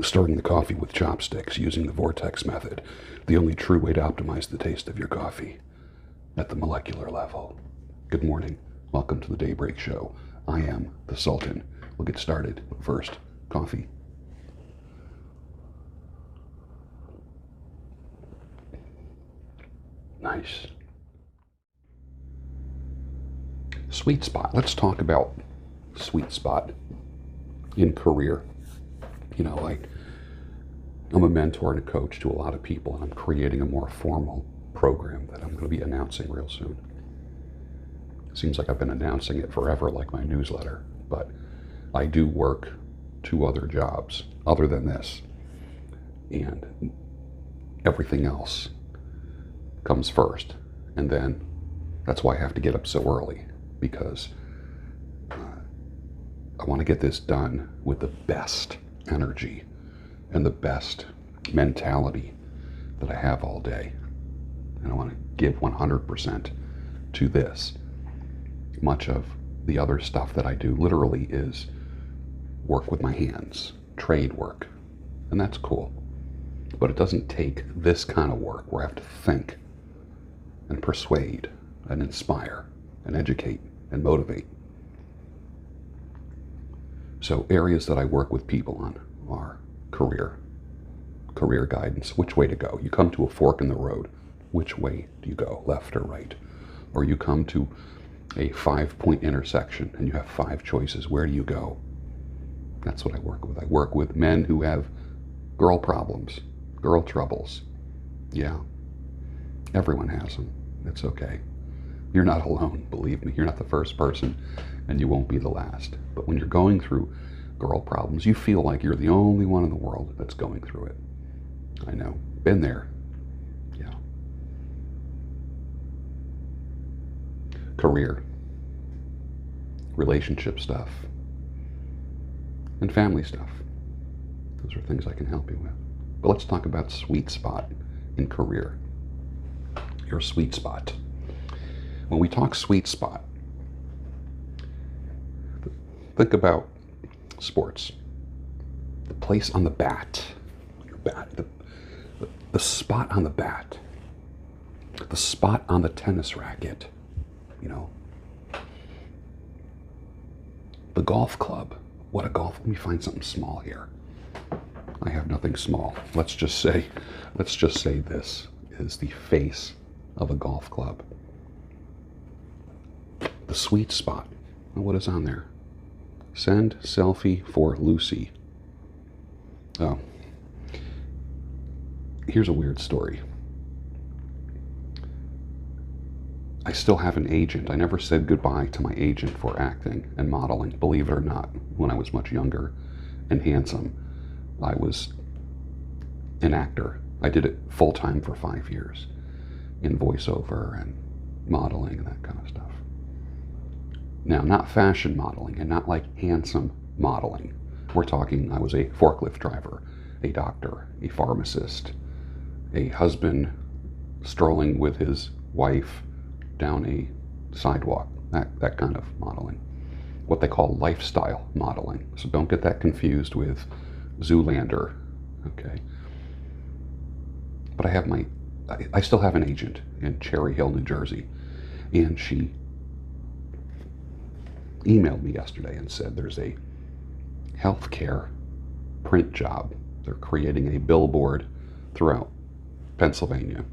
stirring the coffee with chopsticks using the vortex method, the only true way to optimize the taste of your coffee at the molecular level. Good morning. Welcome to the Daybreak Show. I am the Sultan. We'll get started. First, coffee. Nice. Sweet spot. Let's talk about sweet spot in career. I'm a mentor and a coach to a lot of people, and I'm creating a more formal program that I'm going to be announcing real soon. Seems like I've been announcing it forever, like my newsletter, but I do work 2 other jobs other than this, and everything else comes first. And then that's why I have to get up so early, because I want to get this done with the best energy and the best mentality that I have all day. And I want to give 100% to this. Much of the other stuff that I do literally is work with my hands, trade work, and that's cool. But it doesn't take this kind of work where I have to think and persuade and inspire and educate and motivate. So areas that I work with people on are career guidance, which way to go. You come to a fork in the road. Which way do you go, left or right? Or you come to a 5-point intersection and you have 5 choices. Where do you go? That's what I work with. I work with men who have girl problems, girl troubles. Yeah, everyone has them. It's okay. You're not alone, believe me. You're not the first person, and you won't be the last. But when you're going through girl problems, you feel like you're the only one in the world that's going through it. I know. Been there. Yeah. Career, relationship stuff, and family stuff. Those are things I can help you with. But let's talk about sweet spot in career. Your sweet spot. When we talk sweet spot, think about sports. The place on the bat, your bat, the spot on the bat, the spot on the tennis racket, the golf club. Let me find something small here. I have nothing small. Let's just say this is the face of a golf club. The sweet spot. What is on there? Send selfie for Lucy. Oh. Here's a weird story. I still have an agent. I never said goodbye to my agent for acting and modeling, believe it or not. When I was much younger and handsome, I was an actor. I did it full-time for 5 years in voiceover and modeling and that kind of stuff. Now, not fashion modeling and not like handsome modeling. We're talking, I was a forklift driver, a doctor, a pharmacist, a husband strolling with his wife down a sidewalk, that kind of modeling. What they call lifestyle modeling. So don't get that confused with Zoolander, okay? But I still have an agent in Cherry Hill, New Jersey, and she emailed me yesterday and said there's a healthcare print job. They're creating a billboard throughout Pennsylvania,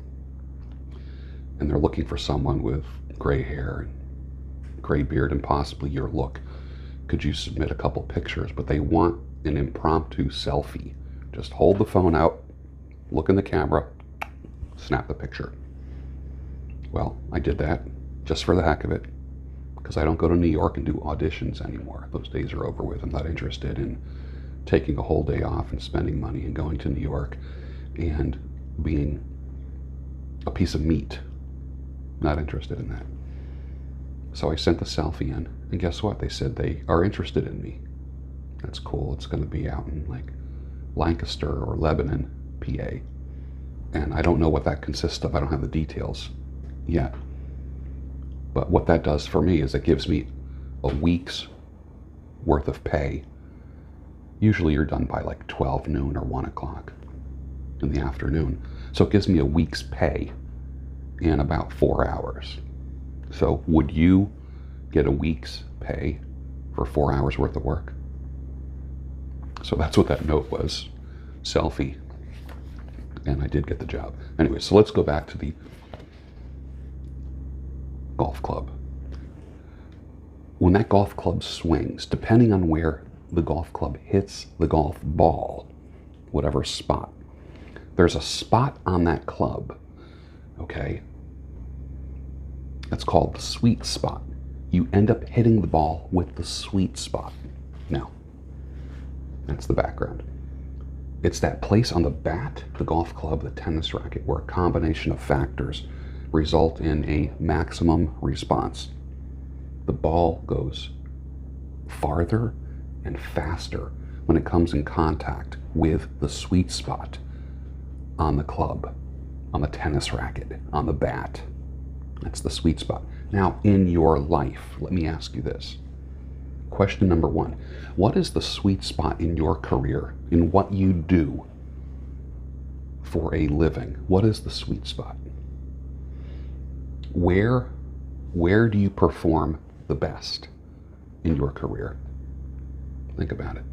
and they're looking for someone with gray hair and gray beard and possibly your look. Could you submit a couple pictures? But they want an impromptu selfie. Just hold the phone out, look in the camera, snap the picture. Well, I did that just for the heck of it, because I don't go to New York and do auditions anymore. Those days are over with. I'm not interested in taking a whole day off and spending money and going to New York and being a piece of meat. Not interested in that. So I sent the selfie in, and guess what? They said they are interested in me. That's cool. It's going to be out in like Lancaster or Lebanon, PA. And I don't know what that consists of. I don't have the details yet. But what that does for me is it gives me a week's worth of pay Usually you're done by like 12 noon or 1 o'clock in the afternoon. So it gives me a week's pay in about 4 hours. So would you get a week's pay for 4 hours worth of work? So that's what that note was. Selfie. And I did get the job. Anyway, so let's go back to the golf club. When that golf club swings, depending on where the golf club hits the golf ball, whatever spot, there's a spot on that club, okay, that's called the sweet spot. You end up hitting the ball with the sweet spot. Now, that's the background. It's that place on the bat, the golf club, the tennis racket, where a combination of factors result in a maximum response. The ball goes farther and faster when it comes in contact with the sweet spot on the club, on the tennis racket, on the bat. That's the sweet spot. Now, in your life, let me ask you this. Question number 1. What is the sweet spot in your career, in what you do for a living? What is the sweet spot? Where do you perform the best in your career? Think about it.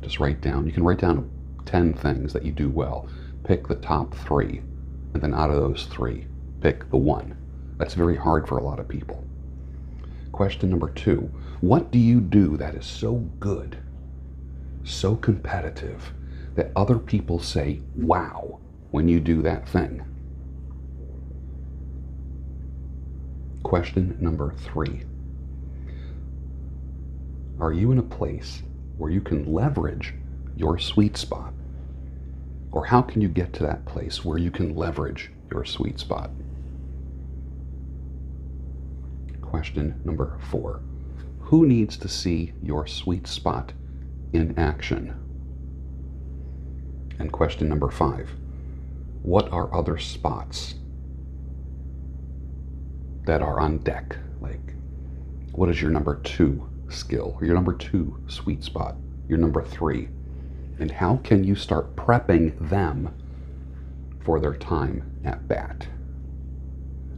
Just write down. You can write down 10 things that you do well. Pick the top 3, and then out of those 3, pick the 1. That's very hard for a lot of people. Question number 2. What do you do that is so good, so competitive, that other people say, wow, when you do that thing? Question number 3. Are you in a place where you can leverage your sweet spot? Or how can you get to that place where you can leverage your sweet spot? Question number 4. Who needs to see your sweet spot in action? And question number 5. What are other spots that are on deck? Like, what is your number 2 skill, or your number 2 sweet spot, your number 3? And how can you start prepping them for their time at bat?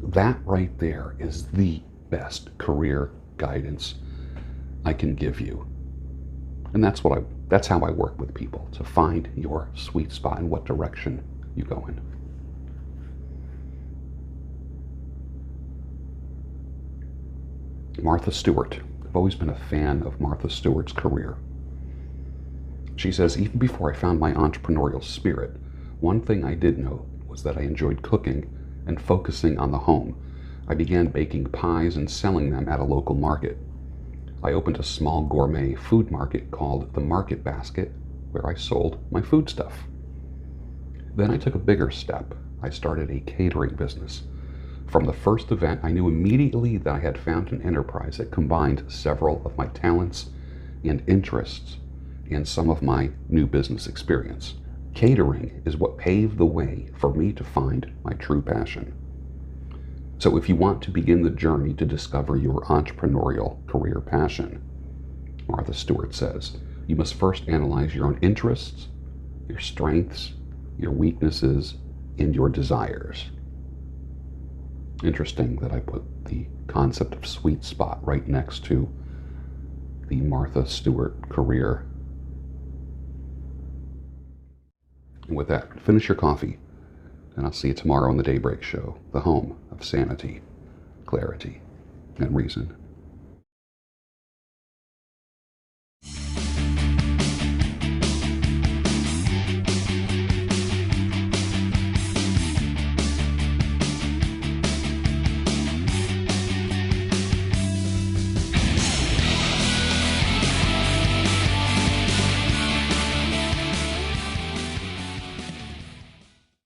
That right there is the best career guidance I can give you. And that's how I work with people, to find your sweet spot and what direction you go in. Martha Stewart. I've always been a fan of Martha Stewart's career. She says, even before I found my entrepreneurial spirit, one thing I did know was that I enjoyed cooking and focusing on the home. I began baking pies and selling them at a local market. I opened a small gourmet food market called the Market Basket, where I sold my food stuff. Then I took a bigger step. I started a catering business. From the first event, I knew immediately that I had found an enterprise that combined several of my talents and interests and some of my new business experience. Catering is what paved the way for me to find my true passion. So if you want to begin the journey to discover your entrepreneurial career passion, Martha Stewart says, you must first analyze your own interests, your strengths, your weaknesses, and your desires. Interesting that I put the concept of sweet spot right next to the Martha Stewart career. And with that, finish your coffee, and I'll see you tomorrow on the Daybreak Show, the home of sanity, clarity, and reason.